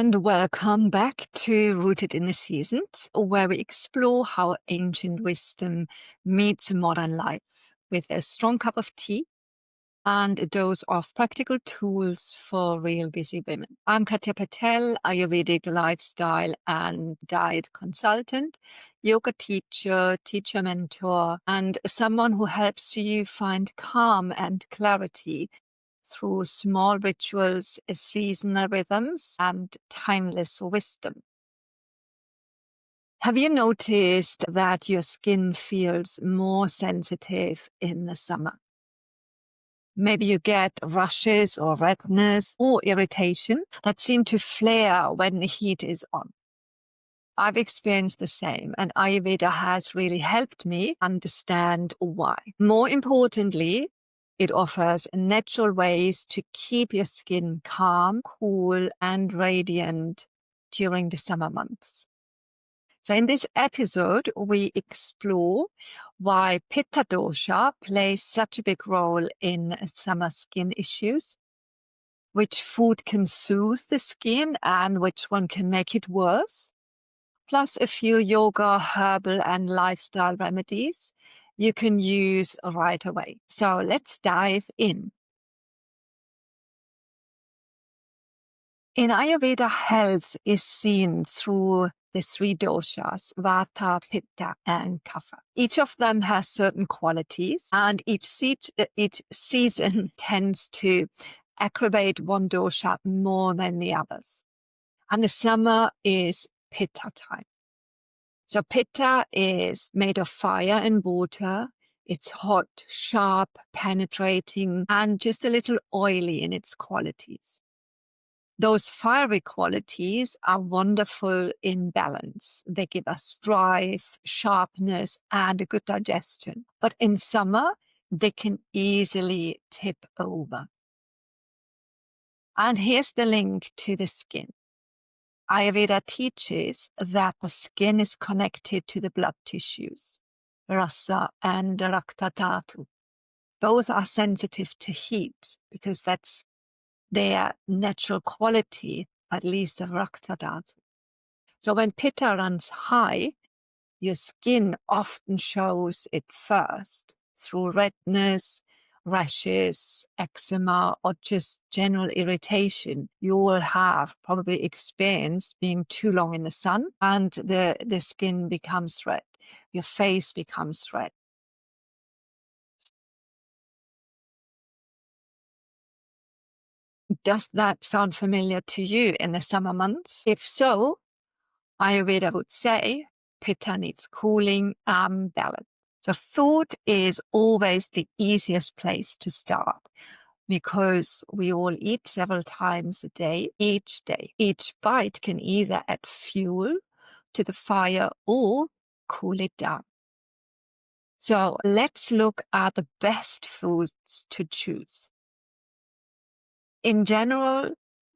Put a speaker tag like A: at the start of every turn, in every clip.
A: and welcome back to Rooted in the Seasons, where we explore how ancient wisdom meets modern life with a strong cup of tea and a dose of practical tools for real busy women. I'm Katya Patel, Ayurvedic lifestyle and diet consultant, yoga teacher, teacher mentor, and someone who helps you find calm and clarity through small rituals, seasonal rhythms, and timeless wisdom. Have you noticed that your skin feels more sensitive in the summer? Maybe you get rashes or redness or irritation that seem to flare when the heat is on. I've experienced the same, and Ayurveda has really helped me understand why. More importantly, it offers natural ways to keep your skin calm, cool, and radiant during the summer months. So in this episode, we explore why Pitta Dosha plays such a big role in summer skin issues, which food can soothe the skin and which one can make it worse, plus a few yoga, herbal, and lifestyle remedies you can use right away. So let's dive in. In Ayurveda, health is seen through the three doshas, vata, pitta, and kapha. Each of them has certain qualities, and each season tends to aggravate one dosha more than the others. And the summer is pitta time. So pitta is made of fire and water. It's hot, sharp, penetrating, and just a little oily in its qualities. Those fiery qualities are wonderful in balance. They give us drive, sharpness, and a good digestion. But in summer, they can easily tip over. And here's the link to the skin. Ayurveda teaches that the skin is connected to the blood tissues, rasa and rakta dhatu. Both are sensitive to heat because that's their natural quality, at least of rakta dhatu. So when pitta runs high, your skin often shows it first through redness, rashes, eczema, or just general irritation you will have probably experienced being too long in the sun, and the skin becomes red. Your face becomes red. Does that sound familiar to you in the summer months? If so, Ayurveda would say pitta needs cooling and balance. So food is always the easiest place to start because we all eat several times a day, each day. Each bite can either add fuel to the fire or cool it down. So let's look at the best foods to choose. In general,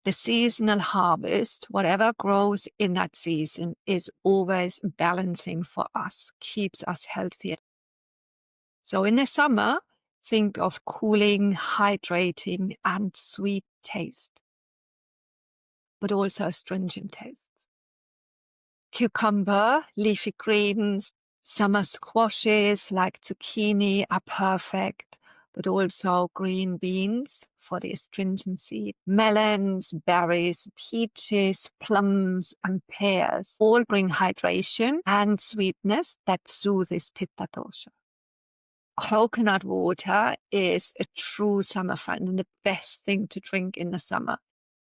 A: the seasonal harvest, whatever grows in that season, is always balancing for us, keeps us healthier. So in the summer, think of cooling, hydrating, and sweet taste, but also astringent tastes. Cucumber, leafy greens, summer squashes like zucchini are perfect, but also green beans for the astringency. Melons, berries, peaches, plums, and pears all bring hydration and sweetness that soothes pitta dosha. Coconut water is a true summer friend and the best thing to drink in the summer.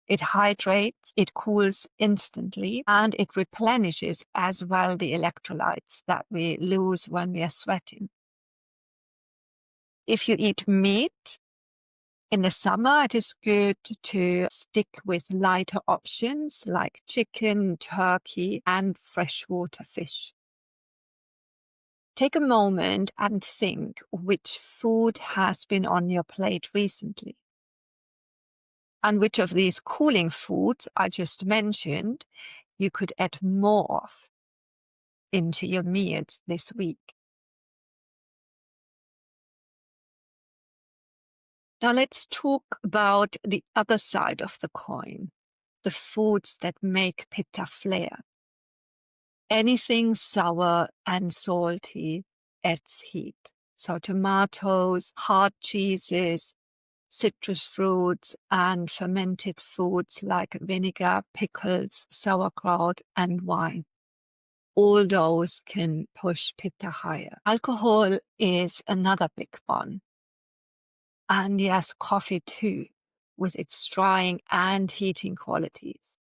A: It hydrates, it cools instantly, and it replenishes as well the electrolytes that we lose when we are sweating. If you eat meat in the summer, it is good to stick with lighter options like chicken, turkey, and freshwater fish. Take a moment and think which food has been on your plate recently. And which of these cooling foods I just mentioned you could add more of into your meals this week. Now let's talk about the other side of the coin, the foods that make Pitta flare. Anything sour and salty adds heat. So tomatoes, hard cheeses, citrus fruits, and fermented foods like vinegar, pickles, sauerkraut, and wine. All those can push Pitta higher. Alcohol is another big one. And yes, coffee too, with its drying and heating qualities.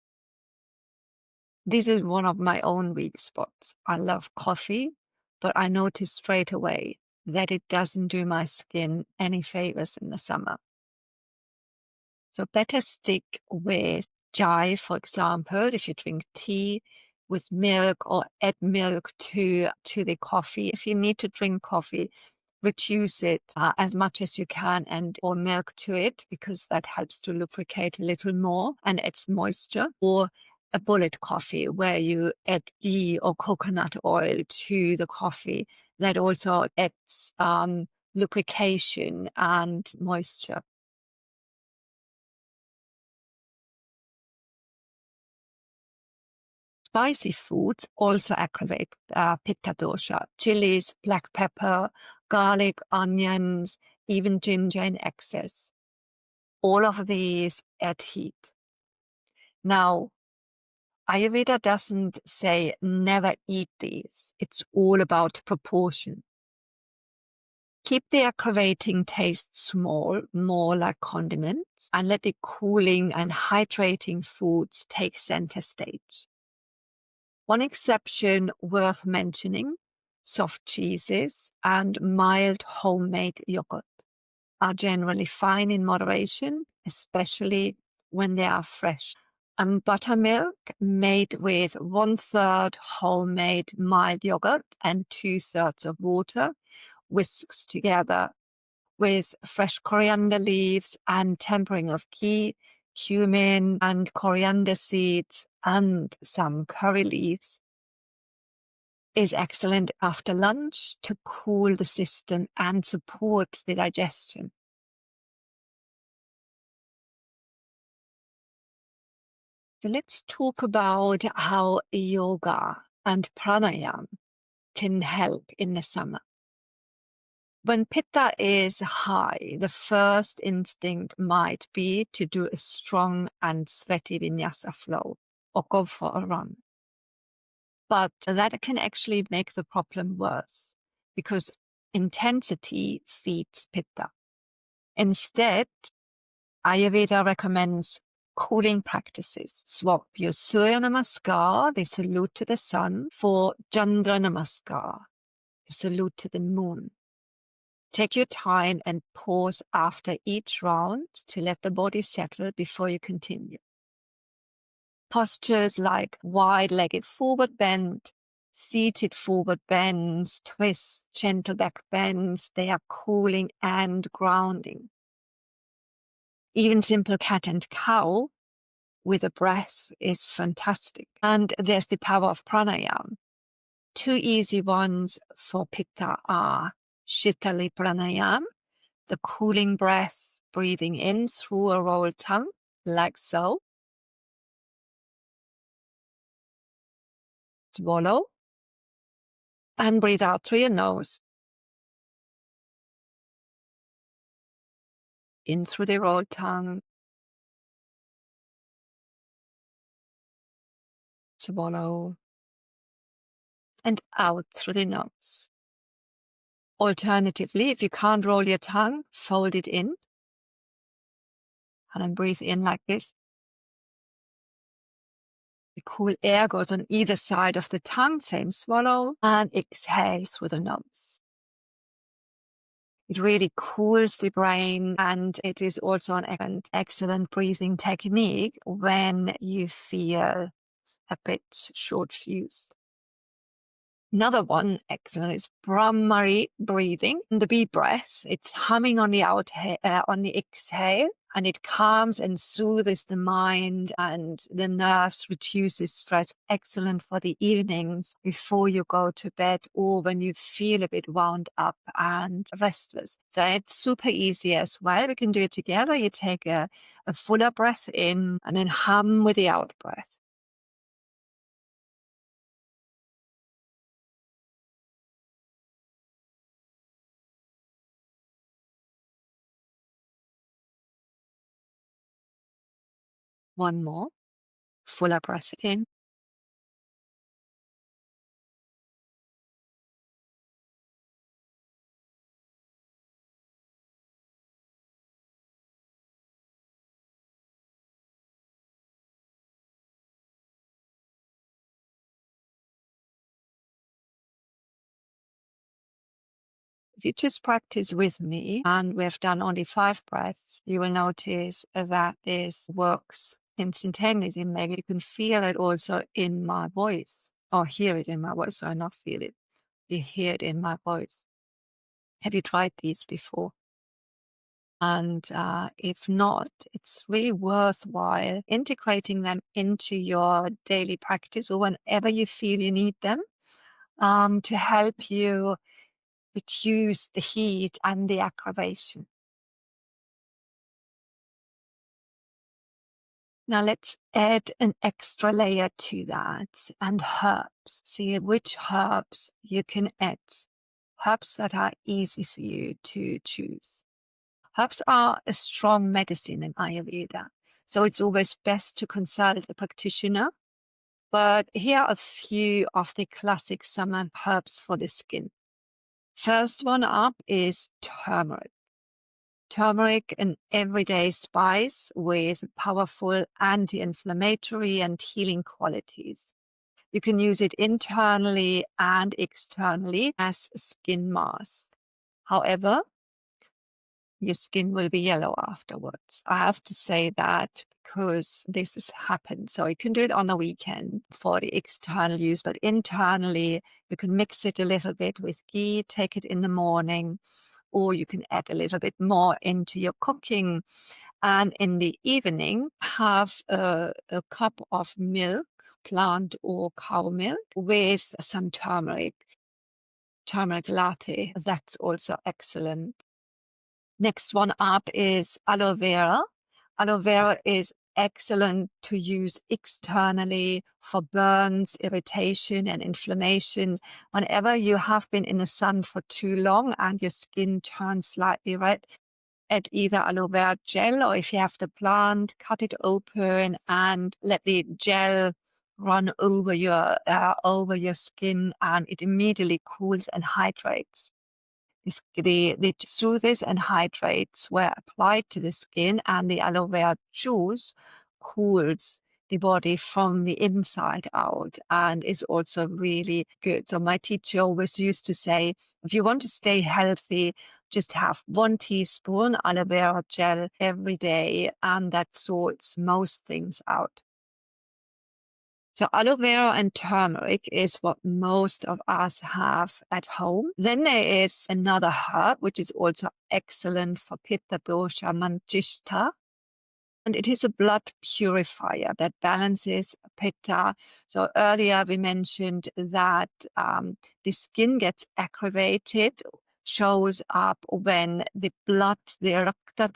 A: This is one of my own weak spots. I love coffee, but I notice straight away that it doesn't do my skin any favors in the summer. So better stick with chai, for example, if you drink tea with milk, or add milk to the coffee. If you need to drink coffee, reduce it as much as you can, and or milk to it, because that helps to lubricate a little more and adds moisture. Or a bullet coffee where you add ghee or coconut oil to the coffee. That also adds lubrication and moisture. Spicy foods also aggravate Pitta dosha. Chilies, black pepper, garlic, onions, even ginger in excess. All of these add heat. Now, Ayurveda doesn't say never eat these. It's all about proportion. Keep the aggravating taste small, more like condiments, and let the cooling and hydrating foods take center stage. One exception worth mentioning, soft cheeses and mild homemade yogurt are generally fine in moderation, especially when they are fresh. Buttermilk made with 1/3 homemade mild yogurt and 2/3 of water, whisks together with fresh coriander leaves and tempering of ghee, cumin, and coriander seeds, and some curry leaves, is excellent after lunch to cool the system and support the digestion. So let's talk about how yoga and pranayama can help in the summer. When Pitta is high, the first instinct might be to do a strong and sweaty vinyasa flow or go for a run. But that can actually make the problem worse, because intensity feeds Pitta. Instead, Ayurveda recommends cooling practices. Swap your Surya Namaskar, the salute to the sun, for Chandra Namaskar, the salute to the moon. Take your time and pause after each round to let the body settle before you continue. Postures like wide-legged forward bend, seated forward bends, twists, gentle back bends, they are cooling and grounding. Even simple cat and cow with a breath is fantastic. And there's the power of pranayama. Two easy ones for Pitta are Shitali Pranayama, the cooling breath, breathing in through a rolled tongue, like so. Swallow. And breathe out through your nose. In through the rolled tongue. Swallow. And out through the nose. Alternatively, if you can't roll your tongue, fold it in. And then breathe in like this. The cool air goes on either side of the tongue, same swallow, and exhale through the nose. It really cools the brain, and it is also an excellent breathing technique when you feel a bit short-fused. Another one, excellent, is Brahmari breathing. The bee breath, it's humming on the on the exhale, and it calms and soothes the mind and the nerves, reduces stress. Excellent for the evenings before you go to bed or when you feel a bit wound up and restless. So it's super easy as well. We can do it together. You take a fuller breath in and then hum with the out breath. One more. Fuller breath in. If you just practice with me, and we've done only 5 breaths, you will notice that this works instantaneously. Maybe you can feel it also in my voice, or hear it in my voice, or not feel it. You hear it in my voice. Have you tried these before? And if not, it's really worthwhile integrating them into your daily practice or whenever you feel you need them, to help you reduce the heat and the aggravation. Now let's add an extra layer to that, and herbs. See which herbs you can add. Herbs that are easy for you to choose. Herbs are a strong medicine in Ayurveda, so it's always best to consult a practitioner. But here are a few of the classic summer herbs for the skin. First one up is turmeric. Turmeric, an everyday spice with powerful anti-inflammatory and healing qualities. You can use it internally and externally as a skin mask. However, your skin will be yellow afterwards. I have to say that because this has happened. So you can do it on the weekend for the external use, but internally, you can mix it a little bit with ghee, take it in the morning, or you can add a little bit more into your cooking. And in the evening, have a cup of milk, plant or cow milk, with some turmeric latte. That's also excellent. Next one up is aloe vera. Aloe vera is excellent to use externally for burns, irritation, and inflammation. Whenever you have been in the sun for too long and your skin turns slightly red, add either aloe vera gel, or if you have the plant, cut it open and let the gel run over your skin, and it immediately cools and hydrates. The soothes and hydrates were applied to the skin, and the aloe vera juice cools the body from the inside out and is also really good. So my teacher always used to say, if you want to stay healthy, just have 1 teaspoon aloe vera gel every day, and that sorts most things out. So aloe vera and turmeric is what most of us have at home. Then there is another herb, which is also excellent for Pitta, Dosha, Manjishta. And it is a blood purifier that balances Pitta. So earlier we mentioned that the skin gets aggravated, shows up when the blood, the Rakta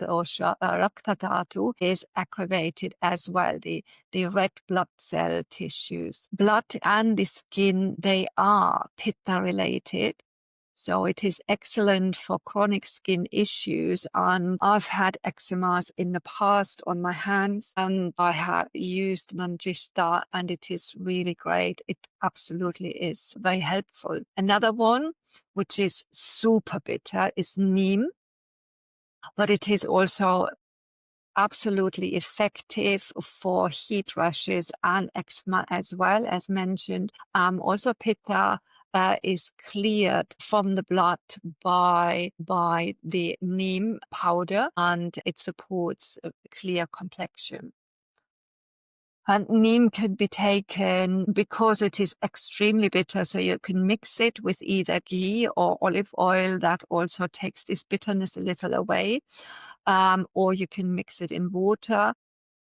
A: Dhatu, is aggravated as well, the red blood cell tissues. Blood and the skin, they are Pitta related. So it is excellent for chronic skin issues. And I've had eczemas in the past on my hands, and I have used Manjishta, and it is really great. It absolutely is very helpful. Another one, which is super bitter, is neem, but it is also absolutely effective for heat rashes and eczema as well, as mentioned. Also, Pitta is cleared from the blood by the neem powder, and it supports a clear complexion. And neem can be taken because it is extremely bitter, so you can mix it with either ghee or olive oil. That also takes this bitterness a little away. Or you can mix it in water.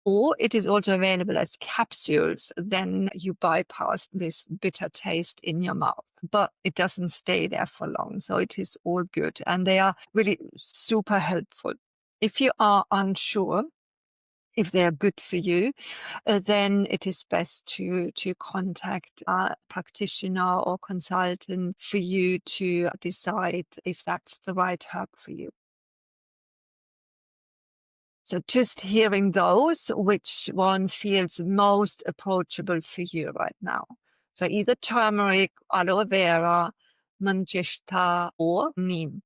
A: Or it is also available as capsules. Then you bypass this bitter taste in your mouth, but it doesn't stay there for long. So it is all good. And they are really super helpful. If you are unsure if they are good for you, then it is best to contact a practitioner or consultant for you to decide if that's the right herb for you. So just hearing those, which one feels most approachable for you right now. So either turmeric, aloe vera, manjishta, or neem.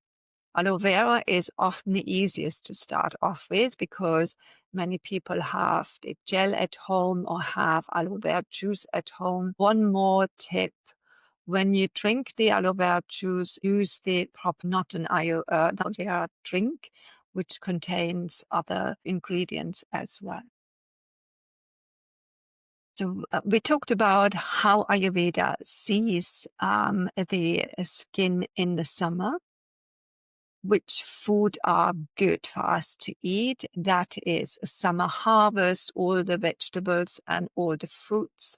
A: Aloe vera is often the easiest to start off with because many people have the gel at home or have aloe vera juice at home. One more tip. When you drink the aloe vera juice, use the proper, not an aloe vera drink, which contains other ingredients as well. So we talked about how Ayurveda sees the skin in the summer, which food are good for us to eat. That is summer harvest, all the vegetables and all the fruits.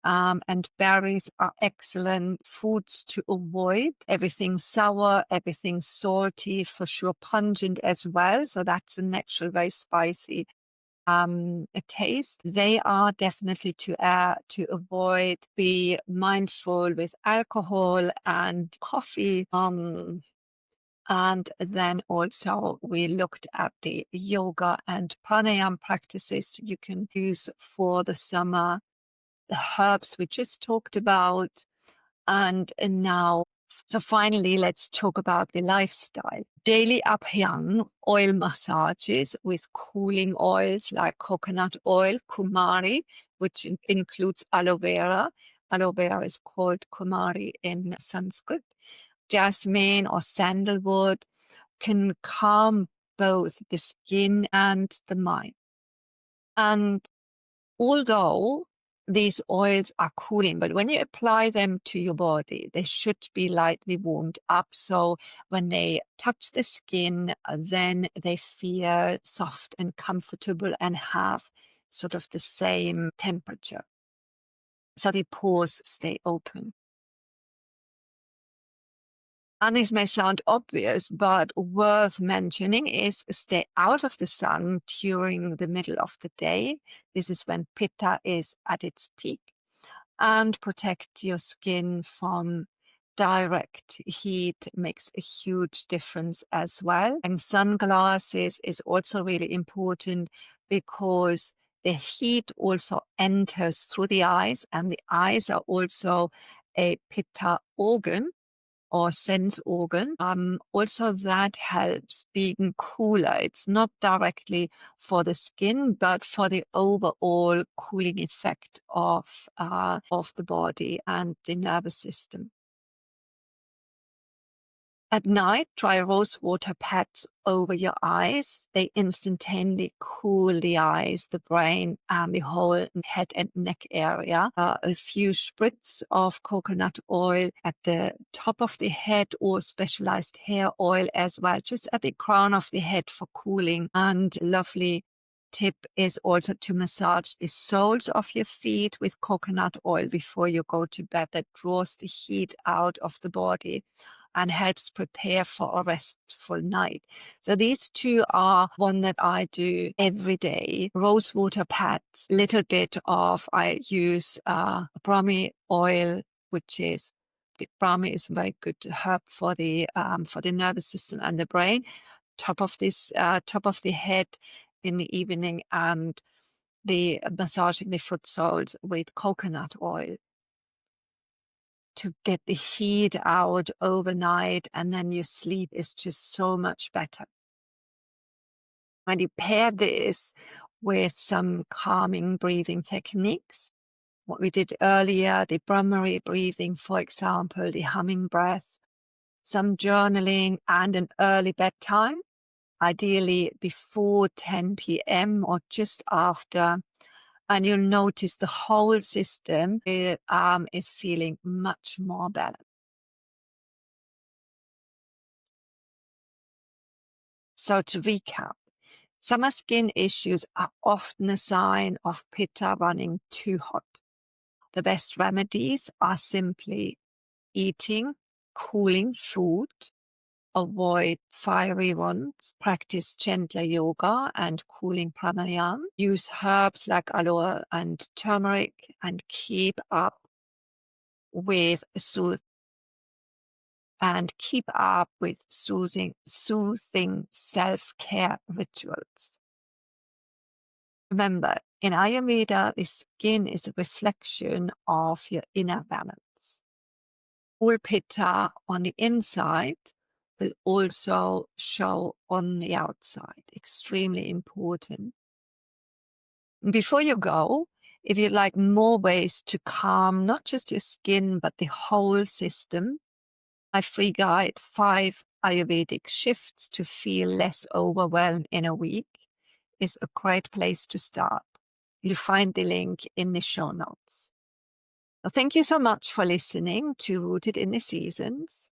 A: And berries are excellent foods to avoid. Everything sour, everything salty, for sure pungent as well. So that's a natural, very spicy a taste. They are definitely to avoid. Be mindful with alcohol and coffee. And then also we looked at the yoga and pranayama practices you can use for the summer, the herbs we just talked about. And now, so finally, let's talk about the lifestyle. Daily abhyang, oil massages with cooling oils like coconut oil, kumari, which includes aloe vera. Aloe vera is called kumari in Sanskrit. Jasmine or sandalwood can calm both the skin and the mind. And although these oils are cooling, but when you apply them to your body, they should be lightly warmed up. So when they touch the skin, then they feel soft and comfortable and have sort of the same temperature. So the pores stay open. And this may sound obvious, but worth mentioning is stay out of the sun during the middle of the day. This is when Pitta is at its peak. And protect your skin from direct heat makes a huge difference as well. And sunglasses is also really important because the heat also enters through the eyes, and the eyes are also a Pitta organ or sense organ. Also that helps being cooler. It's not directly for the skin, but for the overall cooling effect of the body and the nervous system. At night, try rose water pads over your eyes. They instantaneously cool the eyes, the brain, and the whole head and neck area. A few spritz of coconut oil at the top of the head or specialized hair oil as well, just at the crown of the head for cooling. And lovely tip is also to massage the soles of your feet with coconut oil before you go to bed. That draws the heat out of the body and helps prepare for a restful night. So these two are one that I do every day. Rose water pads, little bit of, I use Brahmi oil, which is, the Brahmi is a very good herb for the nervous system and the brain. Top of the head in the evening, and the massaging the foot soles with coconut oil to get the heat out overnight, and then your sleep is just so much better. When you pair this with some calming breathing techniques, what we did earlier, the Brahmari breathing, for example, the humming breath, some journaling, and an early bedtime, ideally before 10 p.m. or just after, And you'll notice the whole system is feeling much more balanced. So to recap, summer skin issues are often a sign of Pitta running too hot. The best remedies are simply eating cooling food, avoid fiery ones, practice gentler yoga and cooling pranayama, use herbs like aloe and turmeric, and keep up with soothe soothing self-care rituals. Remember, in Ayurveda, the skin is a reflection of your inner balance. All Pitta on the inside will also show on the outside. Extremely important. Before you go, if you'd like more ways to calm not just your skin, but the whole system, my free guide, 5 Ayurvedic shifts to feel less overwhelmed in a week, is a great place to start. You'll find the link in the show notes. So thank you so much for listening to Rooted in the Seasons.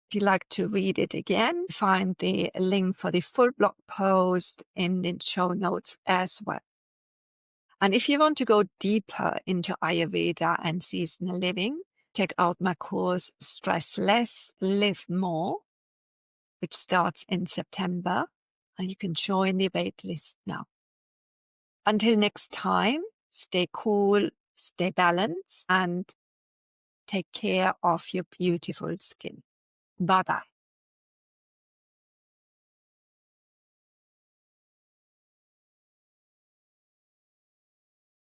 A: If you'd like to read it again, find the link for the full blog post in the show notes as well. And if you want to go deeper into Ayurveda and seasonal living, check out my course, Stress Less, Live More, which starts in September, and you can join the waitlist now. Until next time, stay cool, stay balanced, and take care of your beautiful skin. Bye-bye.